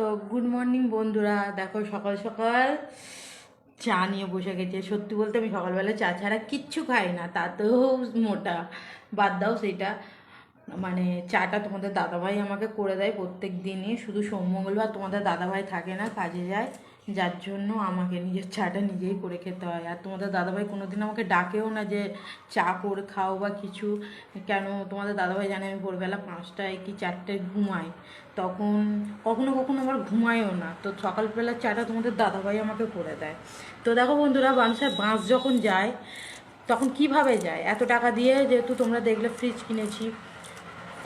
তো good morning বন্ধুরা, দেখো সকাল সকাল চা নিয়ে বসে গেছে। সত্যি বলতে আমি সকালবেলা চা ছাড়া কিচ্ছু খাই না, তাতেও মোটা। বাদ দাও সেটা। মানে চাটা তোমাদের দাদাভাই আমাকে করে দেয় প্রত্যেক দিনই, শুধু সোম মঙ্গলবার তোমাদের দাদাভাই থাকে না, কাজে যায়, যার জন্য আমাকে নিজের চাটা নিজেই করে খেতে হয়। আর তোমাদের দাদাভাই কোনোদিন আমাকে ডাকেও না যে চা করে খাও বা কিছু। কেন, তোমাদের দাদাভাই জানে আমি ভোরবেলা 5টায় কি 4টায় ঘুমাই, তখন কখনো কখনো আবার ঘুমায়ও না, তো সকালবেলার চাটা তোমাদের দাদাভাই আমাকে করে দেয়। তো দেখো বন্ধুরা, মানুষের বাস যখন যায় তখন কিভাবে যায়, এত টাকা দিয়ে, যেহেতু তোমরা দেখলে ফ্রিজ কিনেছি।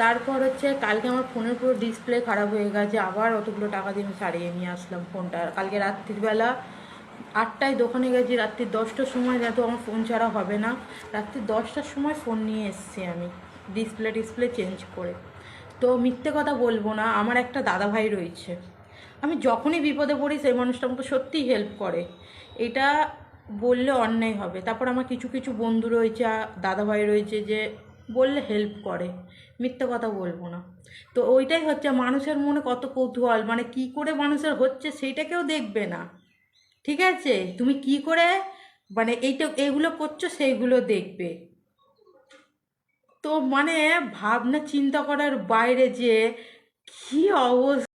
তারপর হচ্ছে কালকে আমার ফোনের পুরো ডিসপ্লে খারাপ হয়ে গেছে, আবার অতগুলো টাকা দিয়ে আমি সারিয়ে নিয়ে আসলাম ফোনটা। কালকে রাত্রিবেলা 8টায় দোকানে গেছি, রাত্রি 10টার সময়, যেহেতু আমার ফোন ছাড়া হবে না, রাত্রি 10টার সময় ফোন নিয়ে এসেছি আমি, ডিসপ্লে চেঞ্জ করে। তো মিথ্যে কথা বলবো না, আমার একটা দাদা ভাই রয়েছে, আমি যখনই বিপদে পড়ি সেই মানুষটা আমাকে সত্যিই হেল্প করে, এটা বললে অন্যায় হবে। তারপর আমার কিছু কিছু বন্ধু রয়েছে, দাদা ভাই রয়েছে, যে বললে হেল্প করে, মিথ্যে কথা বলবো না। তো ওইটাই হচ্ছে মানুষের মনে কত কৌতূহল, মানে কি করে মানুষের হচ্ছে সেইটা কেউ দেখবে না। ঠিক আছে, তুমি কি করে মানে এইটা এগুলো করছো সেইগুলো দেখবে। তো মানে ভাবনা চিন্তা করার বাইরে যে কি অবস্থা।